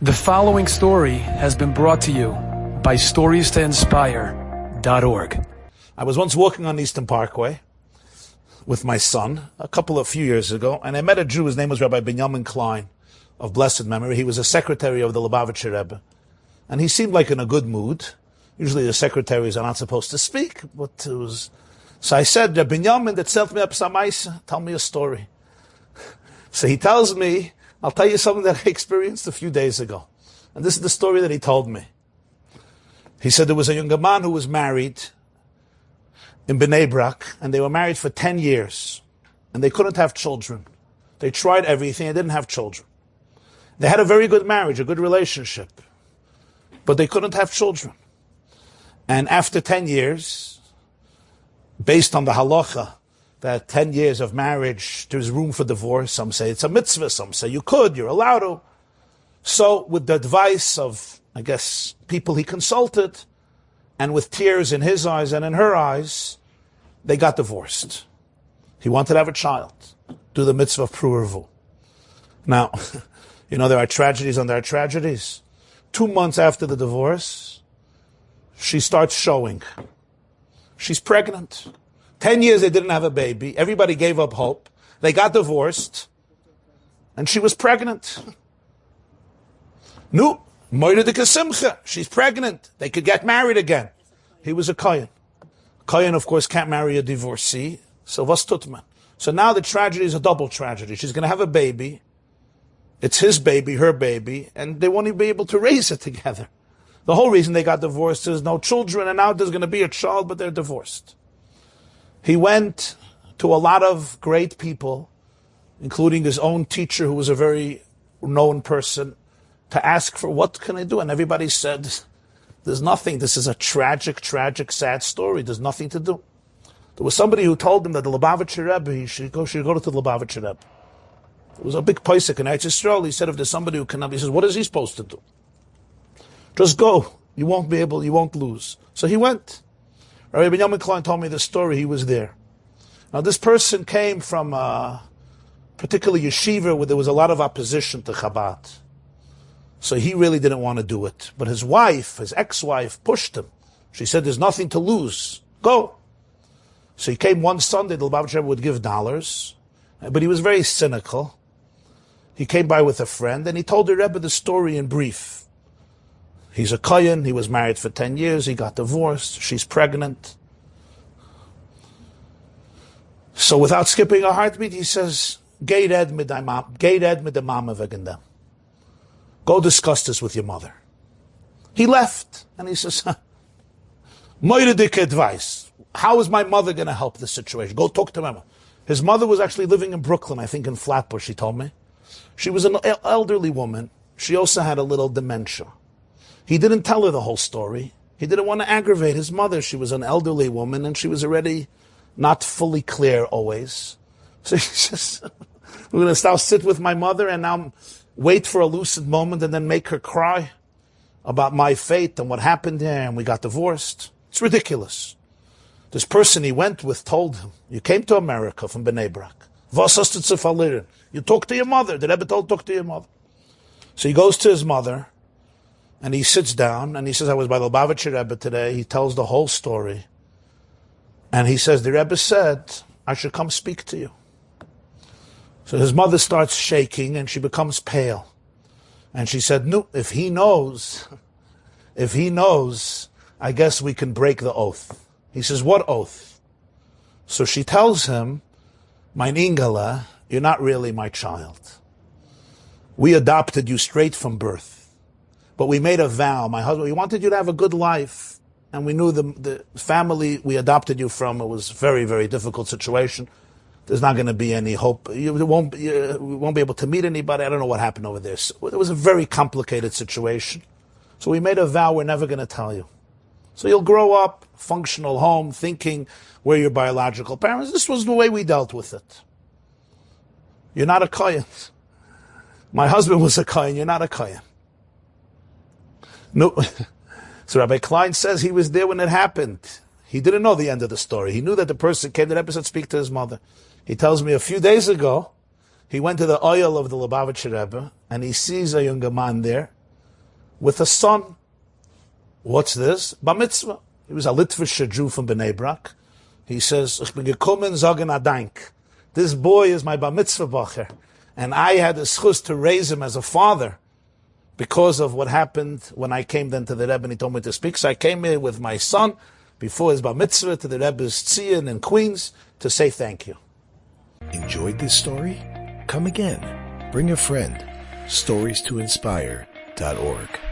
The following story has been brought to you by StoriesToInspire.org. I was once walking on Eastern Parkway with my son a few years ago, and I met a Jew. His name was Rabbi Benjamin Klein of blessed memory. He was a secretary of the Lubavitcher Rebbe, and he seemed like in a good mood. Usually the secretaries are not supposed to speak, but it was... So I said, Rabbi Benjamin, that sent me up Samaisa, tell me a story. So he tells me, I'll tell you something that I experienced a few days ago. And this is the story that he told me. He said there was a younger man who was married in Bnei Brak, and they were married for 10 years. And they couldn't have children. They tried everything and didn't have children. They had a very good marriage, a good relationship. But they couldn't have children. And after 10 years, based on the halacha, that 10 years of marriage, there's room for divorce. Some say it's a mitzvah, some say you're allowed to. So with the advice of, I guess, people he consulted, and with tears in his eyes and in her eyes, they got divorced. He wanted to have a child, do the mitzvah of pruervu. Now, there are tragedies and there are tragedies. 2 months after the divorce, she starts showing. She's pregnant. 10 years they didn't have a baby. Everybody gave up hope. They got divorced. And she was pregnant. No, moire de kesimcha. She's pregnant. They could get married again. He was a kohen. Kohen, of course, can't marry a divorcee. So was tutman. So now the tragedy is a double tragedy. She's going to have a baby. It's his baby, her baby, and they won't even be able to raise it together. The whole reason they got divorced is no children, and now there's going to be a child, but they're divorced. He went to a lot of great people, including his own teacher, who was a very known person, to ask for what can I do? And everybody said, there's nothing. This is a tragic, sad story. There's nothing to do. There was somebody who told him that the Lubavitcher Rebbe, he should go to the Lubavitcher Rebbe. It was a big posek in Eretz Yisrael. He said, if there's somebody who cannot, he says, what is he supposed to do? Just go. You won't lose. So he went. Rabbi Benjamin Klein told me the story. He was there. Now, this person came from a particular yeshiva where there was a lot of opposition to Chabad. So he really didn't want to do it. But his wife, his ex-wife, pushed him. She said, there's nothing to lose. Go. So he came one Sunday. The Lubavitcher Rebbe would give dollars. But he was very cynical. He came by with a friend, and he told the Rebbe the story in brief. He's a kohen, he was married for 10 years, he got divorced, she's pregnant. So without skipping a heartbeat, he says, Go discuss this with your mother. He left, and he says, Moiridik advice. How is my mother going to help this situation? Go talk to Mama. His mother was actually living in Brooklyn, I think in Flatbush, he told me. She was an elderly woman. She also had a little dementia. He didn't tell her the whole story. He didn't want to aggravate his mother. She was an elderly woman, and she was already not fully clear always. So he says, we're going to now sit with my mother and now wait for a lucid moment and then make her cry about my fate and what happened there, and we got divorced. It's ridiculous. This person he went with told him, you came to America from Bnei Brak. You talk to your mother. The Rebbe told talk to your mother. So he goes to his mother, and he sits down, and he says, I was by the Lubavitcher Rebbe today. He tells the whole story. And he says, the Rebbe said, I should come speak to you. So his mother starts shaking, and she becomes pale. And she said, no, if he knows, I guess we can break the oath. He says, what oath? So she tells him, Mein Ingala, you're not really my child. We adopted you straight from birth. But we made a vow, my husband, we wanted you to have a good life. And we knew the family we adopted you from, it was a very, very difficult situation. There's not going to be any hope. We won't be able to meet anybody. I don't know what happened over there. So it was a very complicated situation. So we made a vow we're never going to tell you. So you'll grow up, functional home, thinking we're your biological parents. This was the way we dealt with it. You're not a kohen. My husband was a kohen. You're not a kohen. No. So Rabbi Klein says he was there when it happened. He didn't know the end of the story. He knew that the person came to the episode to speak to his mother. He tells me a few days ago, he went to the oil of the Lubavitcher Rebbe, and he sees a younger man there, with a son. What's this? Bar mitzvah. He was a Litvischer Jew from Bnei Brak. He says, Ich bin gekommen, sagen a dank. This boy is my bar mitzvah bacher. And I had the schus to raise him as a father because of what happened when I came then to the Rebbe and he told me to speak. So I came here with my son before his bar mitzvah to the Rebbe's Tzion in Queens to say thank you. Enjoyed this story? Come again. Bring a friend. StoriesToInspire.org